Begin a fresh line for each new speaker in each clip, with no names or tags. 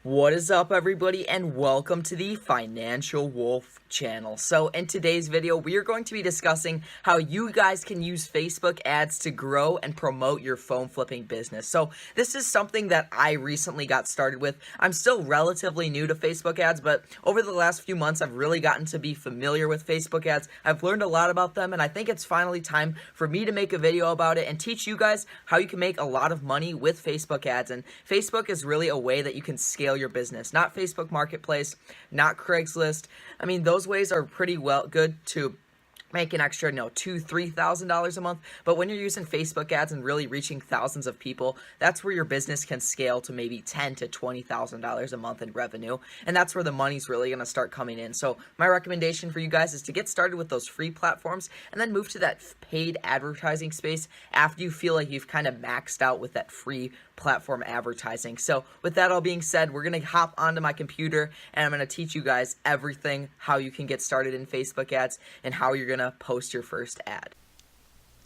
What is up, everybody, and welcome to the Financial Wolf channel. So in today's video, we are going to be discussing how you guys can use Facebook ads to grow and promote your phone flipping business. So this is something that I recently got started with. I'm still relatively new to Facebook ads, but over the last few months, I've really gotten to be familiar with Facebook ads. I've learned a lot about them, and I think it's finally time for me to make a video about it and teach you guys how you can make a lot of money with Facebook ads. And Facebook is really a way that you can scale your business, not Facebook Marketplace, not Craigslist. I mean, those ways are pretty good to make an extra, $2,000-$3,000 a month. But when you're using Facebook ads and really reaching thousands of people, that's where your business can scale to maybe $10,000 to $20,000 a month in revenue. And that's where the money's really going to start coming in. So my recommendation for you guys is to get started with those free platforms and then move to that paid advertising space after you feel like you've kind of maxed out with that free platform advertising. So with that all being said, we're going to hop onto my computer and I'm going to teach you guys everything, how you can get started in Facebook ads and how you're going to post your first ad.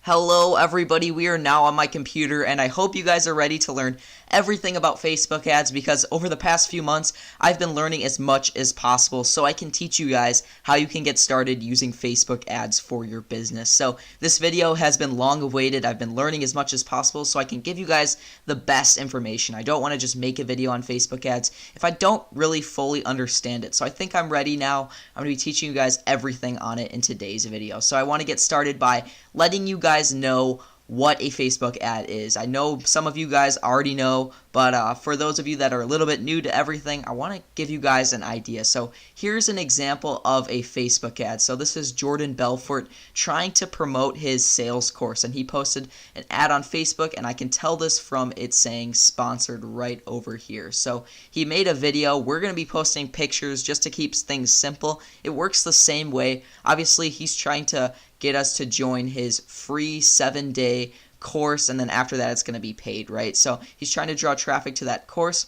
Hello everybody, we are now on my computer and I hope you guys are ready to learn everything about Facebook ads because over the past few months I've been learning as much as possible so I can teach you guys how you can get started using Facebook ads for your business. So this video has been long awaited. I've been learning as much as possible so I can give you guys the best information. I don't want to just make a video on Facebook ads if I don't really fully understand it. So I think I'm ready now. I'm going to be teaching you guys everything on it in today's video. So I want to get started by letting you guys know what a Facebook ad is. I know some of you guys already know, but for those of you that are a little bit new to everything, I want to give you guys an idea. So here's an example of a Facebook ad. So this is Jordan Belfort trying to promote his sales course, and he posted an ad on Facebook, and I can tell this from it saying sponsored right over here. So he made a video. We're going to be posting pictures just to keep things simple. It works the same way. Obviously, he's trying to get us to join his free 7-day course, and then after that it's going to be paid, right? So he's trying to draw traffic to that course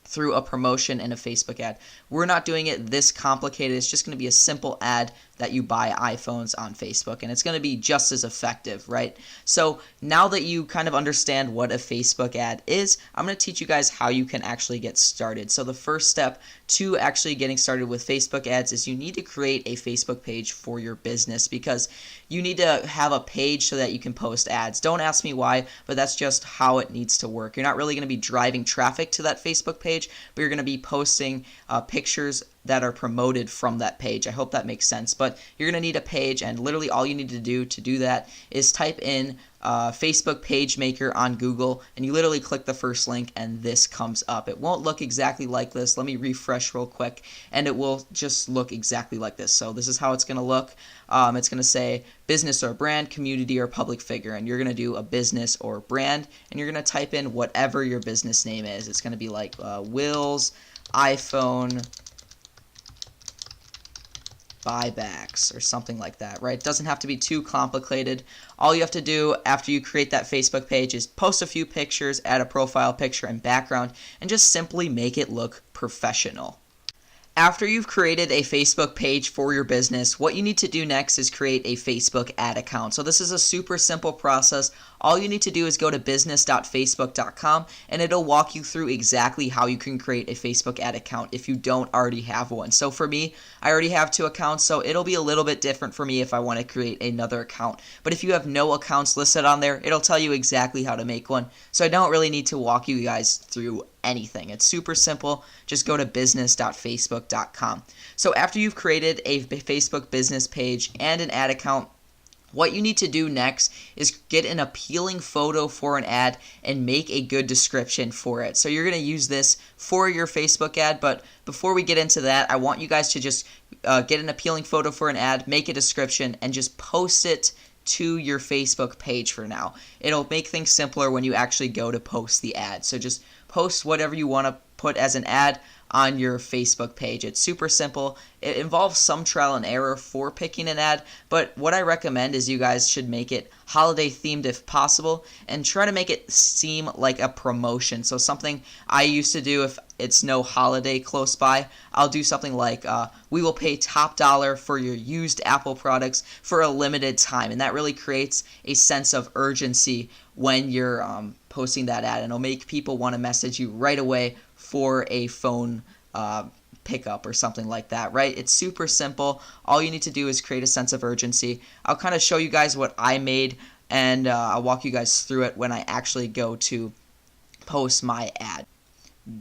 through a promotion and a Facebook ad. We're not doing it this complicated. It's just going to be a simple ad that you buy iPhones on Facebook, and it's going to be just as effective, right? So now that you kind of understand what a Facebook ad is, I'm going to teach you guys how you can actually get started. So the first step to actually getting started with Facebook ads is you need to create a Facebook page for your business because you need to have a page so that you can post ads. Don't ask me why, but that's just how it needs to work. You're not really going to be driving traffic to that Facebook page, but you're going to be posting pictures that are promoted from that page. I hope that makes sense. But you're going to need a page, and literally all you need to do that is type in Facebook page maker on Google, and you literally click the first link and this comes up. It won't look exactly like this. Let me refresh real quick and it will just look exactly like this. So this is how it's going to look. It's going to say business or brand, community or public figure, and you're going to do a business or brand, and you're going to type in whatever your business name is. It's going to be like Will's iPhone buybacks or something like that, right? It doesn't have to be too complicated. All you have to do after you create that Facebook page is post a few pictures, add a profile picture and background, and just simply make it look professional. After you've created a Facebook page for your business, what you need to do next is create a Facebook ad account. So this is a super simple process. All you need to do is go to business.facebook.com and it'll walk you through exactly how you can create a Facebook ad account if you don't already have one. So for me, I already have 2 accounts, so it'll be a little bit different for me if I want to create another account. But if you have no accounts listed on there, it'll tell you exactly how to make one. So I don't really need to walk you guys through anything. It's super simple. Just go to business.facebook.com. So after you've created a Facebook business page and an ad account, what you need to do next is get an appealing photo for an ad and make a good description for it. So you're going to use this for your Facebook ad, but before we get into that, I want you guys to just get an appealing photo for an ad, make a description, and just post it to your Facebook page for now. It'll make things simpler when you actually go to post the ad. So just post whatever you want to put as an ad on your Facebook page. It's super simple. It involves some trial and error for picking an ad, but what I recommend is you guys should make it holiday themed if possible and try to make it seem like a promotion. So something I used to do if it's no holiday close by, I'll do something like we will pay top dollar for your used Apple products for a limited time, and that really creates a sense of urgency when you're posting that ad, and it'll make people want to message you right away for a phone pickup or something like that, right? It's super simple. All you need to do is create a sense of urgency. I'll kind of show you guys what I made, and I'll walk you guys through it when I actually go to post my ad.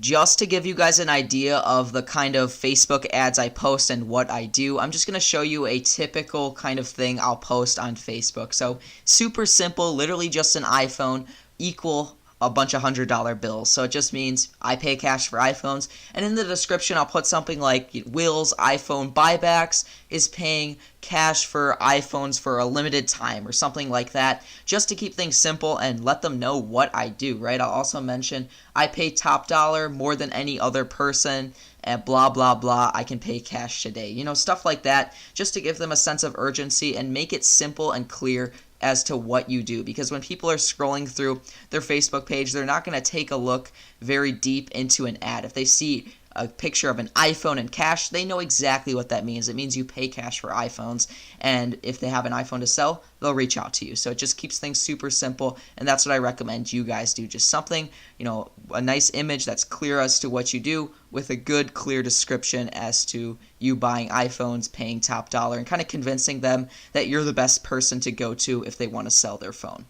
Just to give you guys an idea of the kind of Facebook ads I post and what I do, I'm just going to show you a typical kind of thing I'll post on Facebook. So super simple, literally just an iPhone equal a bunch of $100 bills. So it just means I pay cash for iPhones. And in the description, I'll put something like Will's iPhone buybacks is paying cash for iPhones for a limited time or something like that, just to keep things simple and let them know what I do, right? I'll also mention I pay top dollar more than any other person and blah, blah, blah. I can pay cash today. You know, stuff like that, just to give them a sense of urgency and make it simple and clear as to what you do, because when people are scrolling through their Facebook page, they're not going to take a look very deep into an ad. If they see a picture of an iPhone and cash, they know exactly what that means. It means you pay cash for iPhones, and if they have an iPhone to sell, they'll reach out to you. So it just keeps things super simple, and that's what I recommend you guys do. Just something, you know, a nice image that's clear as to what you do with a good, clear description as to you buying iPhones, paying top dollar, and kind of convincing them that you're the best person to go to if they want to sell their phone.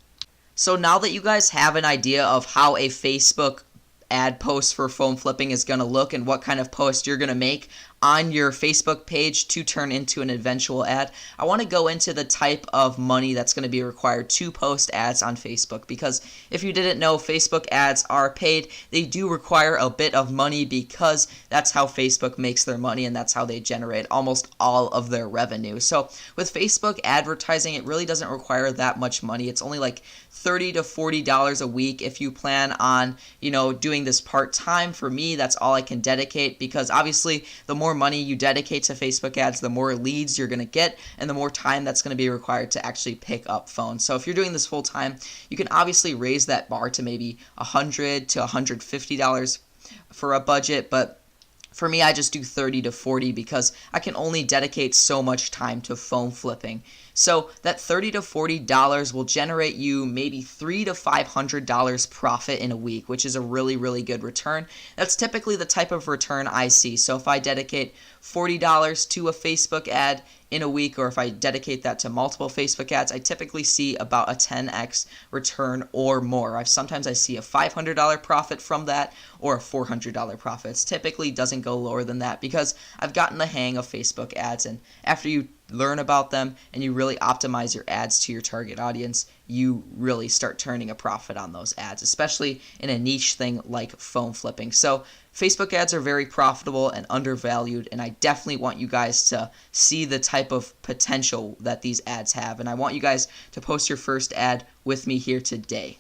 So now that you guys have an idea of how a Facebook ad post for phone flipping is going to look and what kind of post you're going to make on your Facebook page to turn into an eventual ad, I want to go into the type of money that's going to be required to post ads on Facebook, because if you didn't know, Facebook ads are paid. They do require a bit of money because that's how Facebook makes their money and that's how they generate almost all of their revenue. So with Facebook advertising, it really doesn't require that much money. It's only like $30 to $40 a week if you plan on, you know, doing this part-time. For me, that's all I can dedicate, because obviously the more money you dedicate to Facebook ads, the more leads you're going to get and the more time that's going to be required to actually pick up phones. So if you're doing this full-time, you can obviously raise that bar to maybe $100 to $150 for a budget, but for me, I just do 30 to 40 because I can only dedicate so much time to phone flipping. So that $30 to $40 will generate you maybe $300 to $500 profit in a week, which is a really, really good return. That's typically the type of return I see. So if I dedicate $40 to a Facebook ad in a week, or if I dedicate that to multiple Facebook ads, I typically see about a 10x return or more. Sometimes I see a $500 profit from that or a $400 profit. It typically doesn't go lower than that because I've gotten the hang of Facebook ads, and after you learn about them and you really optimize your ads to your target audience, you really start turning a profit on those ads, especially in a niche thing like phone flipping. So Facebook ads are very profitable and undervalued, and I definitely want you guys to see the type of potential that these ads have, and I want you guys to post your first ad with me here today.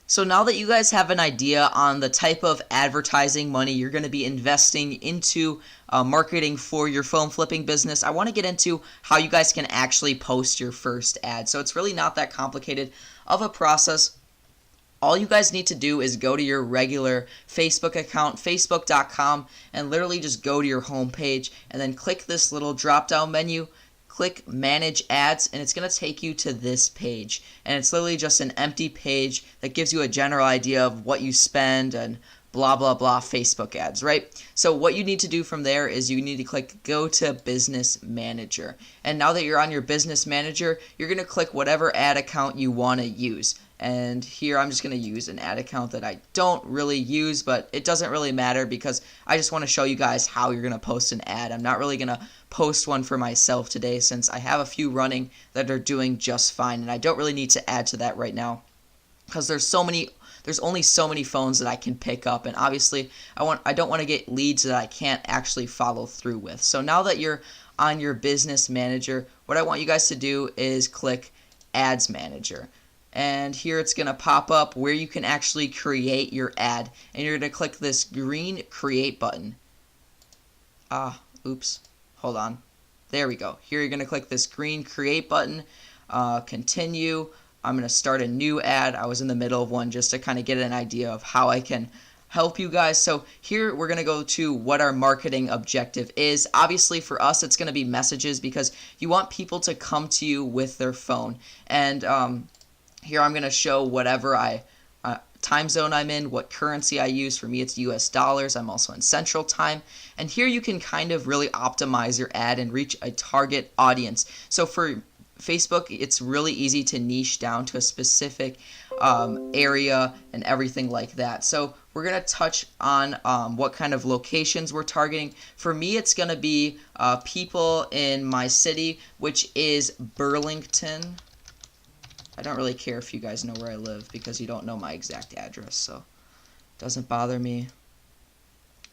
So now that you guys have an idea on the type of advertising money you're going to be investing into marketing for your phone flipping business, I want to get into how you guys can actually post your first ad. So it's really not that complicated of a process. All you guys need to do is go to your regular Facebook account, facebook.com, and literally just go to your home page and then click this little drop-down menu. Click Manage Ads, and it's going to take you to this page. And it's literally just an empty page that gives you a general idea of what you spend and blah, blah, blah Facebook ads, right? So what you need to do from there is you need to click Go to Business Manager. And now that you're on your Business Manager, you're going to click whatever ad account you want to use. And here I'm just going to use an ad account that I don't really use, but it doesn't really matter because I just want to show you guys how you're going to post an ad. I'm not really going to post one for myself today since I have a few running that are doing just fine, and I don't really need to add to that right now because there's only so many phones that I can pick up, and obviously I don't want to get leads that I can't actually follow through with. So now that you're on your Business Manager, what I want you guys to do is click Ads Manager. And here it's going to pop up where you can actually create your ad. And you're going to click this green Create button. Oops. Hold on. There we go. Here you're going to click this green Create button. Continue. I'm going to start a new ad. I was in the middle of one just to kind of get an idea of how I can help you guys. So here we're going to go to what our marketing objective is. Obviously for us it's going to be messages because you want people to come to you with their phone. And here I'm going to show whatever time zone I'm in, what currency I use. For me, it's US dollars. I'm also in Central Time. And here you can kind of really optimize your ad and reach a target audience. So for Facebook, it's really easy to niche down to a specific area and everything like that. So we're going to touch on what kind of locations we're targeting. For me, it's going to be people in my city, which is Burlington. I don't really care if you guys know where I live because you don't know my exact address, so it doesn't bother me.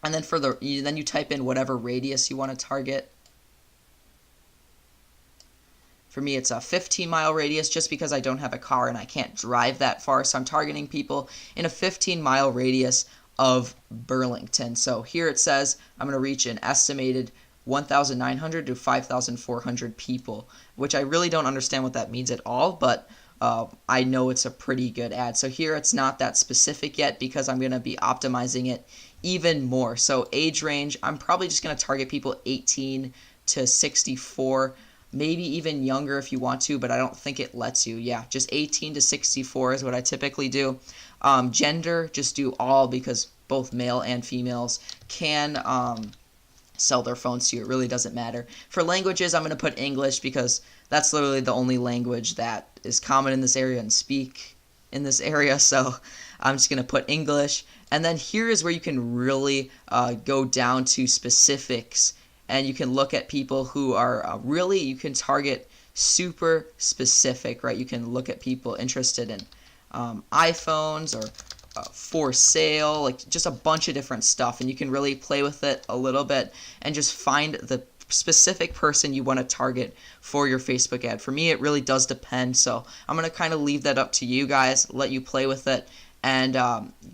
And then then you type in whatever radius you want to target. For me, it's a 15-mile radius just because I don't have a car and I can't drive that far, so I'm targeting people in a 15-mile radius of Burlington. So here it says I'm going to reach an estimated 1,900 to 5,400 people, which I really don't understand what that means at all, but I know it's a pretty good ad. So here it's not that specific yet because I'm going to be optimizing it even more. So age range, I'm probably just going to target people 18 to 64, maybe even younger if you want to, but I don't think it lets you. Yeah, just 18 to 64 is what I typically do. Gender, just do all because both male and females can sell their phones to you. It really doesn't matter. For languages, I'm going to put English because that's literally the only language that is common in this area and speak in this area. So I'm just going to put English. And then here is where you can really go down to specifics. And you can look at people who are really, you can target super specific, right? You can look at people interested in iPhones or for sale, like just a bunch of different stuff. And you can really play with it a little bit and just find the specific person you want to target for your Facebook ad. For me, it really does depend. So I'm going to kind of leave that up to you guys, let you play with it and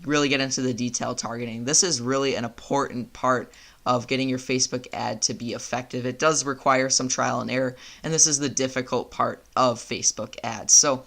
really get into the detailed targeting. This is really an important part of getting your Facebook ad to be effective. It does require some trial and error, and this is the difficult part of Facebook ads. So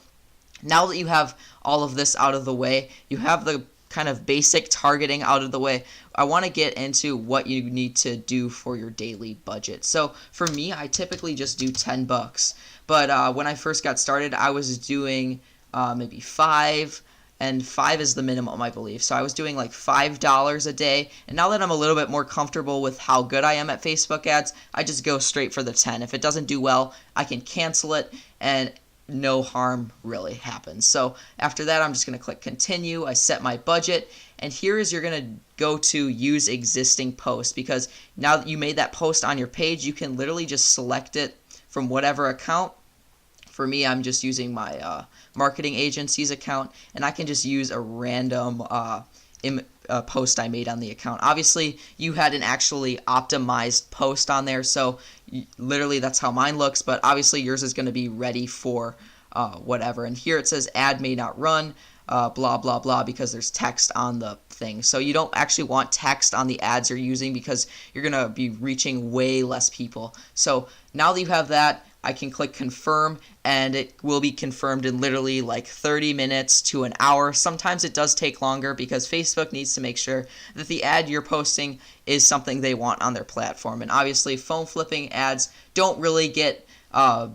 now that you have all of this out of the way, you have the kind of basic targeting out of the way, I want to get into what you need to do for your daily budget. So for me, I typically just do $10, but when I first got started, I was doing maybe $5, and $5 is the minimum, I believe. So I was doing like $5 a day, and now that I'm a little bit more comfortable with how good I am at Facebook ads, I just go straight for the 10. If it doesn't do well, I can cancel it, and no harm really happens. So after that, I'm just going to click continue. I set my budget, and here is you're going to go to use existing post, because now that you made that post on your page, you can literally just select it from whatever account. For me, I'm just using my marketing agency's account, and I can just use a random post I made on the account. Obviously, you had an actually optimized post on there, so literally that's how mine looks, but obviously yours is going to be ready for whatever. And here it says ad may not run, blah, blah, blah, because there's text on the thing. So you don't actually want text on the ads you're using because you're going to be reaching way less people. So now that you have that, I can click confirm, and it will be confirmed in literally like 30 minutes to an hour. Sometimes it does take longer because Facebook needs to make sure that the ad you're posting is something they want on their platform. And obviously, phone flipping ads don't really get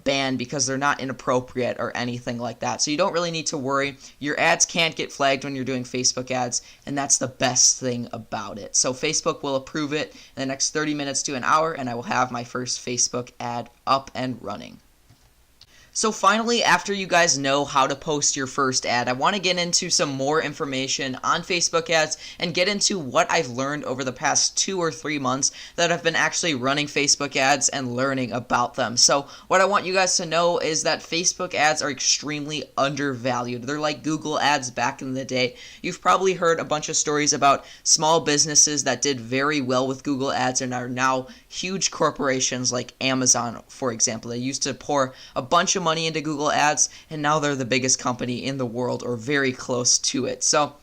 banned because they're not inappropriate or anything like that. So you don't really need to worry. Your ads can't get flagged when you're doing Facebook ads, and that's the best thing about it. So Facebook will approve it in the next 30 minutes to an hour, and I will have my first Facebook ad up and running. So finally, after you guys know how to post your first ad, I want to get into some more information on Facebook ads and get into what I've learned over the past 2 or 3 months that I've been actually running Facebook ads and learning about them. So what I want you guys to know is that Facebook ads are extremely undervalued. They're like Google ads back in the day. You've probably heard a bunch of stories about small businesses that did very well with Google ads and are now huge corporations like Amazon, for example. They used to pour a bunch of money into Google ads, and now they're the biggest company in the world or very close to it. So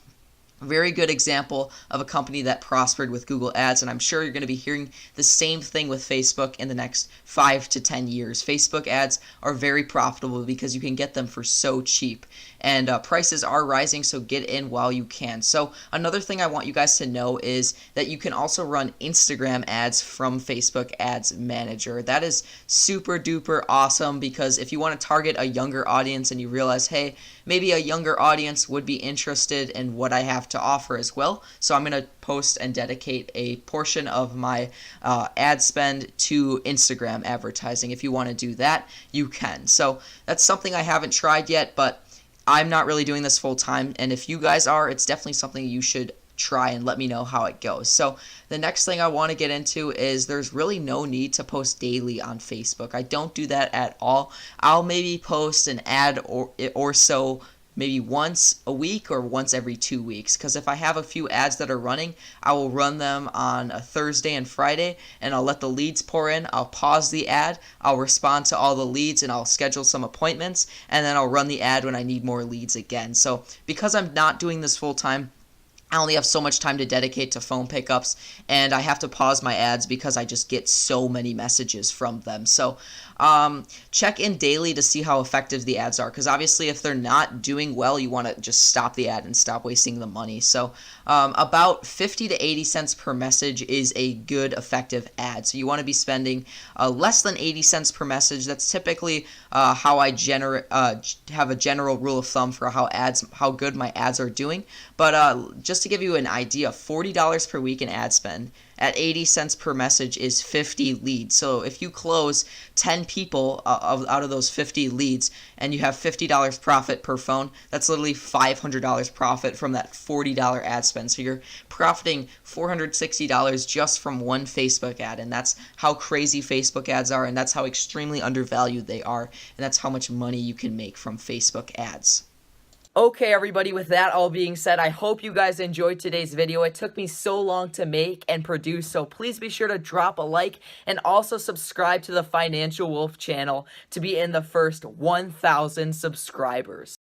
Very good example of a company that prospered with Google Ads, and I'm sure you're going to be hearing the same thing with Facebook in the next 5 to 10 years. Facebook ads are very profitable because you can get them for so cheap, and prices are rising, so get in while you can. So another thing I want you guys to know is that you can also run Instagram ads from Facebook Ads Manager. That is super duper awesome, because if you want to target a younger audience and you realize, hey, maybe a younger audience would be interested in what I have to offer as well. So I'm going to post and dedicate a portion of my ad spend to Instagram advertising. If you want to do that, you can. So that's something I haven't tried yet, but I'm not really doing this full time. And if you guys are, it's definitely something you should try and let me know how it goes. So the next thing I want to get into is there's really no need to post daily on Facebook. I don't do that at all. I'll maybe post an ad or so maybe once a week or once every 2 weeks, because if I have a few ads that are running, I will run them on a Thursday and Friday, and I'll let the leads pour in. I'll pause the ad, I'll respond to all the leads, and I'll schedule some appointments, and then I'll run the ad when I need more leads again. So because I'm not doing this full time, I only have so much time to dedicate to phone pickups, and I have to pause my ads because I just get so many messages from them. So check in daily to see how effective the ads are, because obviously if they're not doing well, you want to just stop the ad and stop wasting the money. So about 50 to 80 cents per message is a good effective ad. So you want to be spending less than 80 cents per message. That's typically how I have a general rule of thumb for how good my ads are doing. But just to give you an idea, $40 per week in ad spend at 80 cents per message is 50 leads. So if you close 10 people out of those 50 leads and you have $50 profit per phone, that's literally $500 profit from that $40 ad spend. So you're profiting $460 just from one Facebook ad, and that's how crazy Facebook ads are, and that's how extremely undervalued they are, and that's how much money you can make from Facebook ads. Okay, everybody, with that all being said, I hope you guys enjoyed today's video. It took me so long to make and produce, so please be sure to drop a like and also subscribe to the Financial Wolf channel to be in the first 1,000 subscribers.